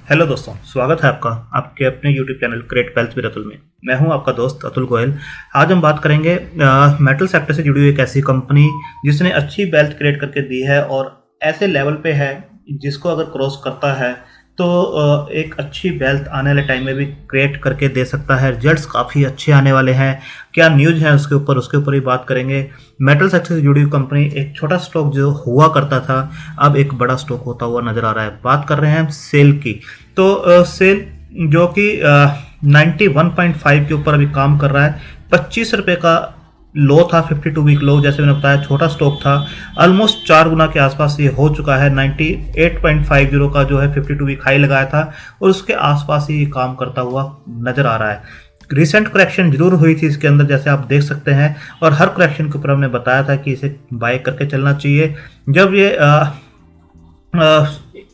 Hello दोस्तों, स्वागत है आपका आपके अपने YouTube channel create wealth with Atul में। मैं हूं आपका दोस्त अतुल गोयल। आज हम बात करेंगे मेटल सेक्टर से जुड़ी हुई एक ऐसी कंपनी जिसने अच्छी वेल्थ क्रिएट करके दी है और ऐसे लेवल पे है जिसको अगर क्रॉस करता है तो एक अच्छी वेल्थ आने वाले टाइम में भी क्रिएट करके दे सकता है। रिजल्ट्स काफ़ी अच्छे आने वाले हैं। क्या न्यूज़ है उसके ऊपर ही बात करेंगे। मेटल सेक्टर से जुड़ी हुई कंपनी, एक छोटा स्टॉक जो हुआ करता था अब एक बड़ा स्टॉक होता हुआ नजर आ रहा है। बात कर रहे हैं हम सेल की। तो सेल जो कि 91.5 के ऊपर अभी काम कर रहा है। 25 रुपये का लो था, 52 वीक लो, जैसे मैंने बताया छोटा स्टॉक था। ऑलमोस्ट 4 गुना के आसपास ये हो चुका है। 98.50 का जो है 52 वीक हाई लगाया था और उसके आसपास ही काम करता हुआ नजर आ रहा है। रिसेंट करेक्शन जरूर हुई थी इसके अंदर, जैसे आप देख सकते हैं, और हर करेक्शन के ऊपर हमने बताया था कि इसे बाय करके चलना चाहिए। जब ये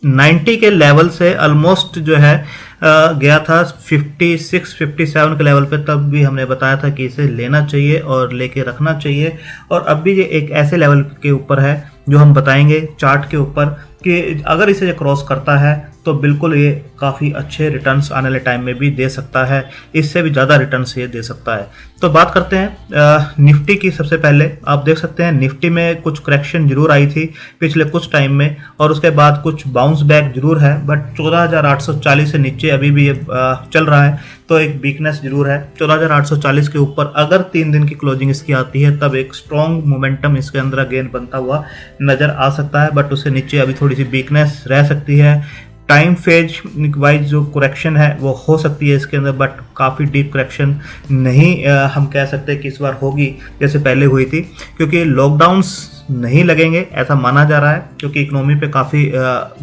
90 के लेवल से ऑलमोस्ट जो है गया था 56-57 के लेवल पे, तब भी हमने बताया था कि इसे लेना चाहिए और लेके रखना चाहिए। और अब भी ये एक ऐसे लेवल के ऊपर है जो हम बताएंगे चार्ट के ऊपर कि अगर इसे क्रॉस करता है तो बिल्कुल ये काफ़ी अच्छे रिटर्न्स आने वाले टाइम में भी दे सकता है। इससे भी ज़्यादा रिटर्न्स ये दे सकता है। तो बात करते हैं निफ्टी की। सबसे पहले आप देख सकते हैं निफ्टी में कुछ करेक्शन जरूर आई थी पिछले कुछ टाइम में और उसके बाद कुछ बाउंस बैक जरूर है, बट 14,840 से नीचे अभी भी ये चल रहा है, तो एक वीकनेस जरूर है। 14,840 के ऊपर अगर 3 दिन की क्लोजिंग इसकी आती है तब एक स्ट्रॉन्ग मोमेंटम इसके अंदर गेन बनता हुआ नजर आ सकता है, बट उससे नीचे अभी थोड़ी सी वीकनेस रह सकती है। टाइम फेज वाइज जो करेक्शन है वो हो सकती है इसके अंदर, बट काफ़ी डीप करेक्शन नहीं हम कह सकते कि इस बार होगी जैसे पहले हुई थी, क्योंकि लॉकडाउन्स नहीं लगेंगे ऐसा माना जा रहा है, क्योंकि इकोनॉमी पे काफ़ी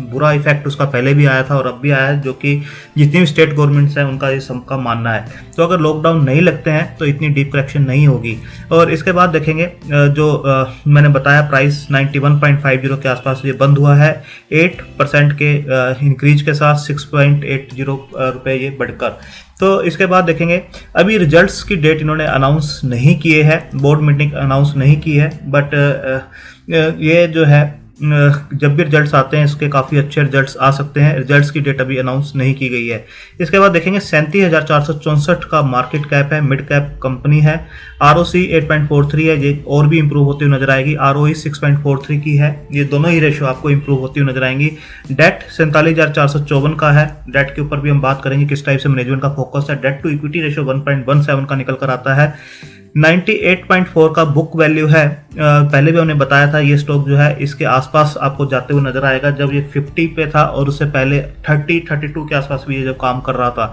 बुरा इफेक्ट उसका पहले भी आया था और अब भी आया है, जो कि जितनी भी स्टेट गवर्नमेंट्स हैं उनका ये सबका मानना है। तो अगर लॉकडाउन नहीं लगते हैं तो इतनी डीप करेक्शन नहीं होगी। और इसके बाद देखेंगे जो मैंने बताया प्राइस 91.50 के आसपास ये बंद हुआ है 8% के इंक्रीज के साथ 6.80 रुपये ये बढ़कर। तो इसके बाद देखेंगे अभी रिजल्ट्स की डेट इन्होंने अनाउंस नहीं किए हैं, बोर्ड मीटिंग अनाउंस नहीं की है, बट ये जो है जब भी रिजल्ट्स आते हैं इसके काफ़ी अच्छे रिजल्ट्स आ सकते हैं। रिजल्ट्स की डेट अभी अनाउंस नहीं की गई है। इसके बाद देखेंगे 37,464 का मार्केट कैप है, मिड कैप कंपनी है। ROC 8.43 है, ये और भी इंप्रूव होती हुई नजर आएगी। ROE 6.43 की है, ये दोनों ही रेशो आपको इंप्रूव होती हुई नजर आएंगी। डेट 47,454 का है। डेट के ऊपर भी हम बात करेंगे किस टाइप से मैनेजमेंट का फोकस है। डेट टू इक्विटी रेशो 1.17 का निकल कर आता है। 98.4 का बुक वैल्यू है। पहले भी हमने बताया था ये स्टॉक जो है इसके आसपास आपको जाते हुए नजर आएगा, जब ये 50 पे था और उससे पहले 32 के आसपास भी ये जब काम कर रहा था,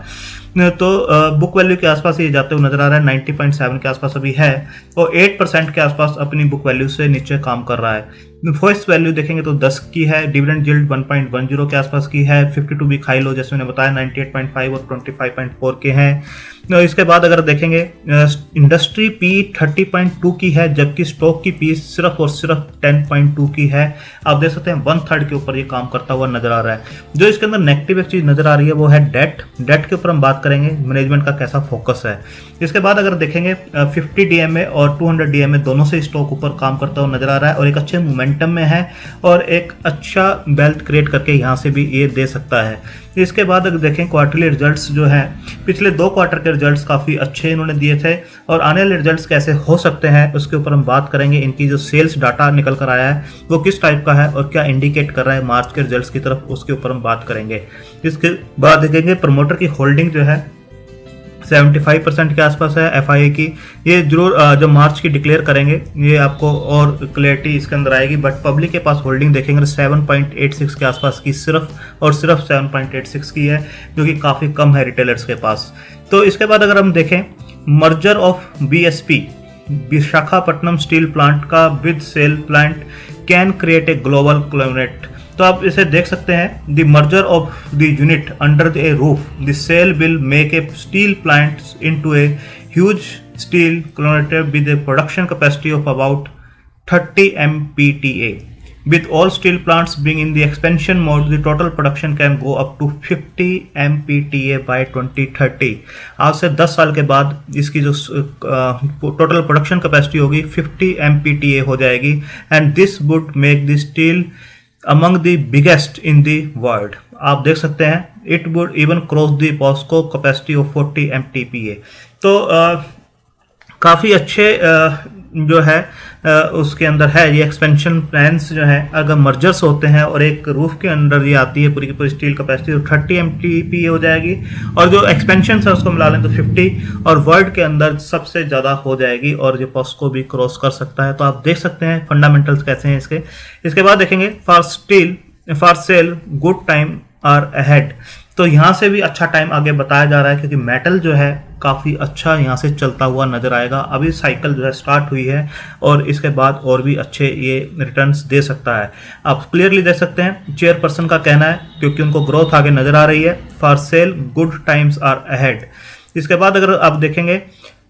तो बुक वैल्यू के आसपास ये जाते हुए नजर आ रहा है। 90.7 के आसपास अभी है और 8% के आसपास अपनी बुक वैल्यू से नीचे काम कर रहा है। फर्स्ट वैल्यू देखेंगे तो 10 की है। डिविडेंड यील्ड 1.10 के आसपास की है। 52 वीक हाई लो जैसे मैंने बताया 98.5 और 25.4 के हैं। इसके बाद अगर देखेंगे इंडस्ट्री पी 30.2 की है, जबकि स्टॉक की पी सिर्फ और सिर्फ 10.2 की है। आप देख सकते हैं 1/3 के ऊपर ये काम करता हुआ नजर आ रहा है। जो इसके अंदर नेगेटिव एक चीज नजर आ रही है वो है डेट। डेट के ऊपर हम बात करेंगे मैनेजमेंट का कैसा फोकस है। इसके बाद अगर देखेंगे 50 DMA और 200 DMA दोनों से स्टॉक ऊपर काम करता हुआ नजर आ रहा है और एक अच्छे मोमेंटम में है और एक अच्छा वेल्थ क्रिएट करके यहाँ से भी ये दे सकता है। इसके बाद अगर देखें क्वार्टरली रिजल्ट्स जो हैं, पिछले 2 क्वार्टर के रिजल्ट्स काफ़ी अच्छे इन्होंने दिए थे और आने वाले रिजल्ट्स कैसे हो सकते हैं उसके ऊपर हम बात करेंगे। इनकी जो सेल्स डाटा निकल कर आया है वो किस टाइप का है और क्या इंडिकेट कर रहा है मार्च के रिजल्ट्स की तरफ, उसके ऊपर हम बात करेंगे। इसके बाद देखेंगे प्रमोटर की होल्डिंग जो है 75% के आसपास है FIA की। ये जरूर जब मार्च की डिक्लेयर करेंगे ये आपको और क्लैरिटी इसके अंदर आएगी, बट पब्लिक के पास होल्डिंग देखेंगे 7.86 के आसपास की सिर्फ और सिर्फ 7.86 की है, जो कि काफ़ी कम है रिटेलर्स के पास। तो इसके बाद अगर हम देखें merger of BSP Visakhapatnam steel plant का with SAIL plant can create a global climate. तो आप इसे देख सकते हैं the merger of the unit under a roof the SAIL will make a steel plant into a huge steel क्लोनेटर with a production capacity of about 30 MPTA. With all steel plants being in the expansion mode, the total production can go up to 50 MPTA by 2030. आज से 10 साल के बाद इसकी जो total production capacity होगी 50 MPTA हो जाएगी, and this would make the steel among the biggest in the world. आप देख सकते हैं it would even cross the POSCO capacity of 40 MTPA। तो काफ़ी अच्छे जो है उसके अंदर है ये एक्सपेंशन प्लान्स जो है। अगर मर्जर्स होते हैं और एक रूफ के अंदर ये आती है पूरी की पूरी स्टील कैपेसिटी, तो 30 MTPA हो जाएगी, और जो एक्सपेंशन है उसको मिला लें तो 50, और वर्ल्ड के अंदर सबसे ज़्यादा हो जाएगी, और ये पॉस्को भी क्रॉस कर सकता है। तो आप देख सकते हैं फंडामेंटल्स कैसे हैं इसके। इसके बाद देखेंगे for SAIL good time are ahead. तो यहाँ से भी अच्छा टाइम आगे बताया जा रहा है, क्योंकि मेटल जो है काफ़ी अच्छा यहाँ से चलता हुआ नज़र आएगा। अभी साइकिल जो है स्टार्ट हुई है, और इसके बाद और भी अच्छे ये रिटर्न्स दे सकता है। आप क्लियरली देख सकते हैं चेयरपर्सन का कहना है, क्योंकि उनको ग्रोथ आगे नज़र आ रही है। For SAIL good times are ahead. इसके बाद अगर आप देखेंगे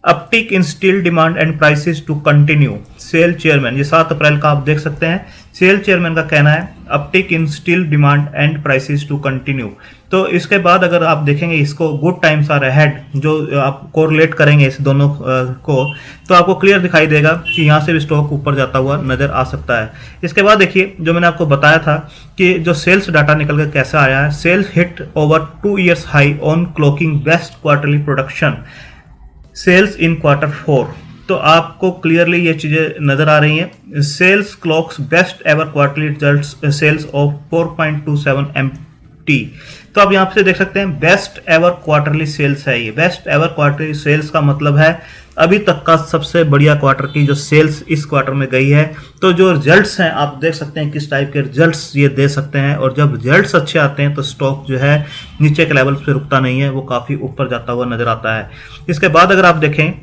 uptick in steel demand and prices to continue. SAIL chairman, ये 7 अप्रैल का आप देख सकते हैं, सेल चेयरमैन का कहना है uptick in steel demand and prices to continue. तो इसके बाद अगर आप देखेंगे इसको गुड टाइम्स आर अहेड, जो आप कोरिलेट करेंगे इस दोनों को, तो आपको क्लियर दिखाई देगा कि यहाँ से भी स्टॉक ऊपर जाता हुआ नजर आ सकता है। इसके बाद देखिए जो मैंने आपको बताया था कि जो सेल्स डाटा निकल कर कैसा आया है, SAIL's hit over 2 years high on clocking best quarterly production sales in Q4। तो आपको क्लियरली ये चीज़ें नज़र आ रही हैं। SAIL's clocks best ever quarterly results sales of 4.27 MT। तो आप यहाँ पे देख सकते हैं बेस्ट एवर क्वार्टरली सेल्स है। ये बेस्ट एवर क्वार्टरली सेल्स का मतलब है अभी तक का सबसे बढ़िया क्वार्टर की जो सेल्स इस क्वार्टर में गई है। तो जो रिजल्ट्स हैं आप देख सकते हैं किस टाइप के रिजल्ट्स ये दे सकते हैं, और जब रिजल्ट्स अच्छे आते हैं तो स्टॉक जो है नीचे के लेवल पे रुकता नहीं है, वो काफ़ी ऊपर जाता हुआ नजर आता है। इसके बाद अगर आप देखें,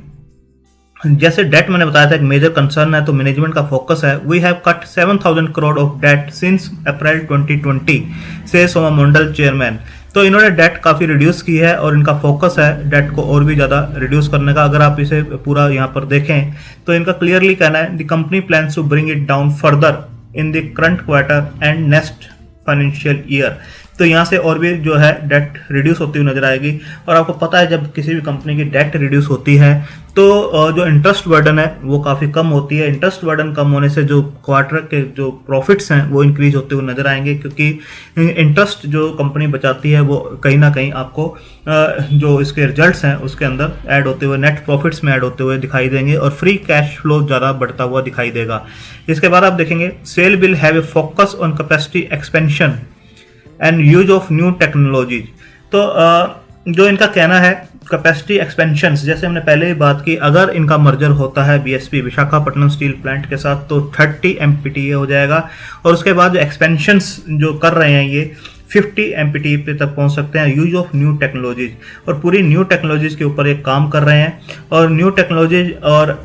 जैसे डेट मैंने बताया था एक मेजर कंसर्न है, तो मैनेजमेंट का फोकस है। We have cut 7,000 crore of debt since April 2020 से सोमामंडल चेयरमैन। तो इन्होंने डेट काफ़ी रिड्यूस की है, और इनका फोकस है डेट को और भी ज़्यादा रिड्यूस करने का। अगर आप इसे पूरा यहाँ पर देखें तो इनका क्लियरली कहना है the company plans to bring it down further in the current quarter and next financial year. तो यहाँ से और भी जो है डेट रिड्यूस होती हुई नजर आएगी। और आपको पता है जब किसी भी कंपनी की डेट रिड्यूस होती है तो जो इंटरेस्ट बर्डन है वो काफ़ी कम होती है। इंटरेस्ट बर्डन कम होने से जो क्वार्टर के जो प्रॉफिट्स हैं वो इंक्रीज होते हुए नजर आएंगे, क्योंकि इंटरेस्ट जो कंपनी बचाती है वो कहीं ना कहीं आपको जो इसके रिजल्ट्स हैं उसके अंदर ऐड होते हुए, नेट प्रॉफिट्स में ऐड होते हुए दिखाई देंगे, और फ्री कैश फ्लो ज़्यादा बढ़ता हुआ दिखाई देगा। इसके बाद आप देखेंगे SAIL will have a focus on capacity expansion and use of new technologies. तो जो इनका कहना है कैपेसिटी एक्सपेंशन, जैसे हमने पहले ही बात की, अगर इनका मर्जर होता है BSP विशाखापट्टनम स्टील प्लांट के साथ तो 30 MPTA हो जाएगा, और उसके बाद जो एक्सपेंशंस जो कर रहे हैं ये 50 MPTA तक पहुंच सकते हैं। यूज ऑफ न्यू टेक्नोलॉजीज, और पूरी न्यू टेक्नोलॉजीज के ऊपर ये काम कर रहे हैं, और न्यू टेक्नोलॉजीज और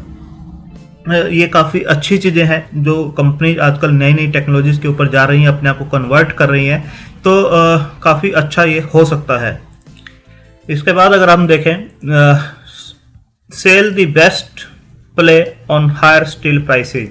ये काफ़ी अच्छी चीज़ें हैं जो कंपनी आजकल नई नई टेक्नोलॉजीज के ऊपर जा रही हैं, अपने आप को कन्वर्ट कर रही हैं। तो काफ़ी अच्छा ये हो सकता है। इसके बाद अगर हम देखें SAIL the best play on higher steel prices,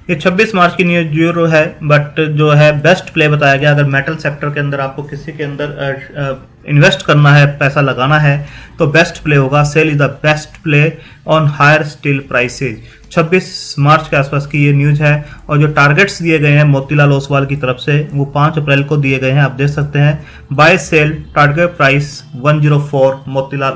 ये 26 मार्च की न्यूज जो है, बट जो है बेस्ट प्ले बताया गया। अगर मेटल सेक्टर के अंदर आपको किसी के अंदर इन्वेस्ट करना है, पैसा लगाना है, तो बेस्ट प्ले होगा SAIL is the best play on higher steel prices. 26 March के आसपास की ये न्यूज है, और जो टारगेट्स दिए गए हैं मोतीलाल ओसवाल की तरफ से वो 5 अप्रैल को दिए गए हैं। आप देख सकते हैं buy SAIL target price 104 Motilal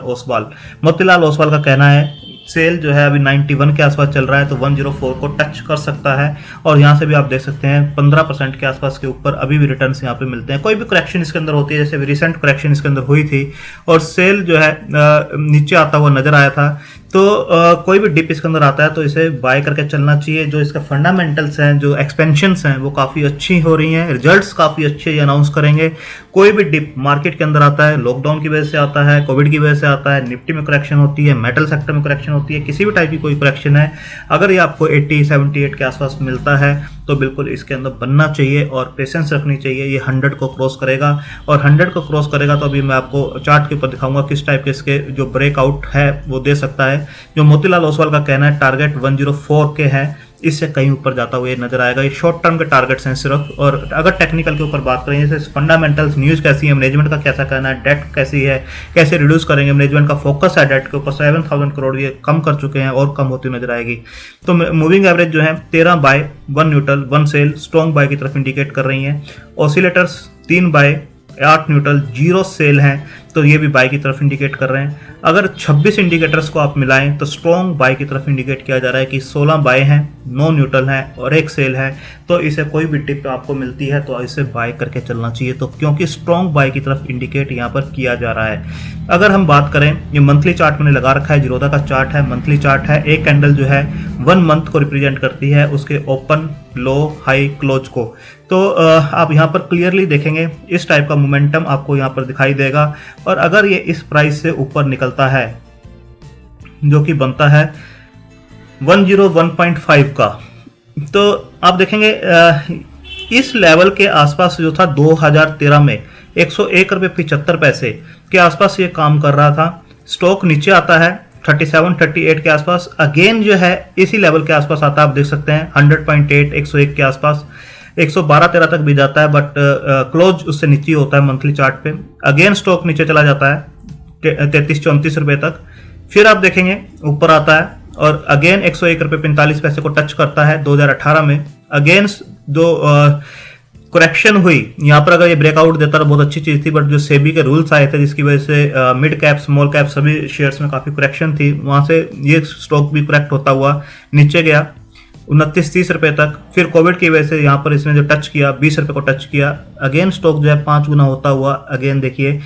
Oswal का कहना है सेल जो है अभी 91 के आसपास चल रहा है, तो 104 को टच कर सकता है। और यहाँ से भी आप देख सकते हैं 15% के आसपास के ऊपर अभी भी रिटर्न्स यहाँ पे मिलते हैं। कोई भी करेक्शन इसके अंदर होती है, जैसे रिसेंट करेक्शन इसके अंदर हुई थी और सेल जो है नीचे आता हुआ नजर आया था, तो कोई भी डिप इसके अंदर आता है तो इसे बाय करके चलना चाहिए। जो इसका फंडामेंटल्स हैं, जो एक्सपेंशंस हैं, वो काफ़ी अच्छी हो रही हैं, रिजल्ट्स काफ़ी अच्छे ये अनाउंस करेंगे। कोई भी डिप मार्केट के अंदर आता है, लॉकडाउन की वजह से आता है, कोविड की वजह से आता है, निफ्टी में करेक्शन होती है, मेटल सेक्टर में करेक्शन होती है, किसी भी टाइप की कोई करेक्शन है, अगर ये आपको 80 78 के आसपास मिलता है तो बिल्कुल इसके अंदर बनना चाहिए और पेशेंस रखनी चाहिए। ये 100 को क्रॉस करेगा, और 100 को क्रॉस करेगा तो अभी मैं आपको चार्ट के ऊपर दिखाऊंगा किस टाइप के इसके जो ब्रेकआउट है वो दे सकता है। जो मोतीलाल ओसवाल का कहना है टारगेट 104 के है, इससे कहीं ऊपर जाता हुआ नजर आएगा। ये शॉर्ट टर्म के टारगेट्स हैं सिर्फ। और अगर टेक्निकल के ऊपर बात करें, जैसे फंडामेंटल्स न्यूज़ कैसी है, मैनेजमेंट का कैसा कहना है, डेट कैसी है, कैसे रिड्यूस करेंगे, मैनेजमेंट का फोकस है डेट के ऊपर, 7,000 करोड़ ये कम कर चुके हैं और कम होती नजर आएगी। तो मूविंग एवरेज जो है 13 buy 1 neutral 1 sell strong buy की तरफ इंडिकेट कर रही हैं। ऑसिलेटर्स 3 बाय 8 न्यूट्रल 0 सेल हैं, तो ये भी बाय की तरफ इंडिकेट कर रहे हैं। अगर 26 इंडिकेटर्स को आप मिलाएं तो स्ट्रॉन्ग बाय की तरफ इंडिकेट किया जा रहा है कि 16 बाय हैं, 9 न्यूट्रल हैं और 1 सेल है। तो इसे कोई भी टिप आपको मिलती है तो इसे बाय करके चलना चाहिए, तो क्योंकि स्ट्रॉन्ग बाय की तरफ इंडिकेट यहाँ पर किया जा रहा है। अगर हम बात करें, ये मंथली चार्ट मैंने लगा रखा है, जीरोधा का चार्ट है, मंथली चार्ट है। एक कैंडल जो है 1 मंथ को रिप्रेजेंट करती है, उसके ओपन, लो, हाई, क्लोज को। तो आप यहाँ पर क्लियरली देखेंगे इस टाइप का मोमेंटम आपको यहाँ पर दिखाई देगा। और अगर ये इस प्राइस से ऊपर निकलता है, जो कि बनता है 101.5 का, तो आप देखेंगे इस लेवल के आसपास जो था 2013 में 101 रुपये 75 पैसे के आसपास ये काम कर रहा था। स्टॉक नीचे आता है 37-38 के आसपास, अगेन जो है इसी लेवल के आसपास आता है। आप देख सकते हैं 100.8 101 के आसपास, 112-13 तक भी जाता है, बट क्लोज उससे नीचे होता है मंथली चार्ट पे। अगेन स्टॉक नीचे चला जाता है 33-34 रुपए तक, फिर आप देखेंगे ऊपर आता है और अगेन 101 रुपये 45 पैसे को टच करता है 2018 में। अगेन दो करेक्शन हुई यहाँ पर, अगर ये ब्रेकआउट देता तो बहुत अच्छी चीज थी, बट जो सेबी के रूल्स आए थे जिसकी वजह से मिड कैप, स्मॉल कैप सभी शेयर्स में काफी करेक्शन थी, वहां से ये स्टॉक भी करेक्ट होता हुआ नीचे गया 29-30 रुपए तक। फिर कोविड की वजह से यहाँ पर इसने जो टच किया 20 रुपए को टच किया, अगेन स्टॉक जो है 5 गुना होता हुआ अगेन देखिए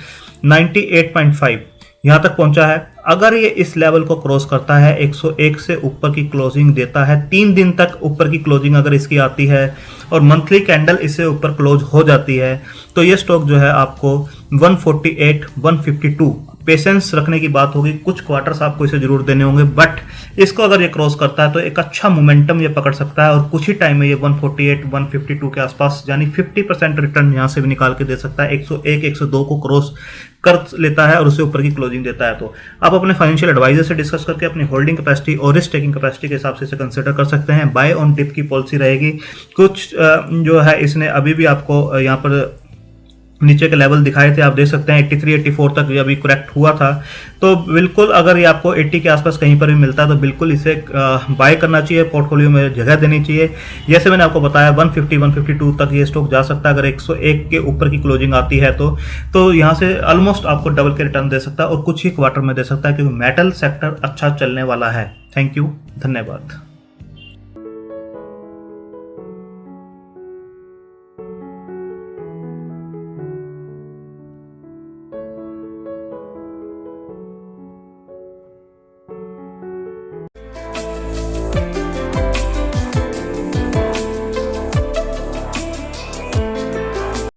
98.5 यहाँ तक पहुंचा है। अगर ये इस लेवल को क्रॉस करता है, 101 से ऊपर की क्लोजिंग देता है, 3 दिन तक ऊपर की क्लोजिंग अगर इसकी आती है और मंथली कैंडल इससे ऊपर क्लोज हो जाती है, तो ये स्टॉक जो है आपको 148, 152 पेशेंस रखने की बात होगी। कुछ क्वार्टर्स आपको इसे जरूर देने होंगे, बट इसको अगर ये क्रॉस करता है तो एक अच्छा मोमेंटम ये पकड़ सकता है और कुछ ही टाइम में ये 148, 152 के आसपास यानी 50% रिटर्न यहाँ से भी निकाल के दे सकता है। 101, 102 को क्रॉस कर लेता है और उससे ऊपर की क्लोजिंग देता है, तो आप अपने फाइनेंशियल एडवाइजर से डिस्कस करके अपनी होल्डिंग कैपेसिटी और रिस्क टेकिंग कैपेसिटी के हिसाब से इसे कंसिडर कर सकते हैं। बाय ऑन डिप की पॉलिसी रहेगी। कुछ जो है इसने अभी भी आपको यहाँ पर नीचे के लेवल दिखाए थे, आप देख सकते हैं 83, 84 तक ये अभी करेक्ट हुआ था। तो बिल्कुल अगर ये आपको 80 के आसपास कहीं पर भी मिलता है तो बिल्कुल इसे बाय करना चाहिए, पोर्टफोलियो में जगह देनी चाहिए। जैसे मैंने आपको बताया 150, 152 तक ये स्टॉक जा सकता है अगर 101 के ऊपर की क्लोजिंग आती है तो यहाँ से ऑलमोस्ट आपको डबल के रिटर्न दे सकता है और कुछ ही क्वार्टर में दे सकता है, क्योंकि मेटल सेक्टर अच्छा चलने वाला है। थैंक यू, धन्यवाद।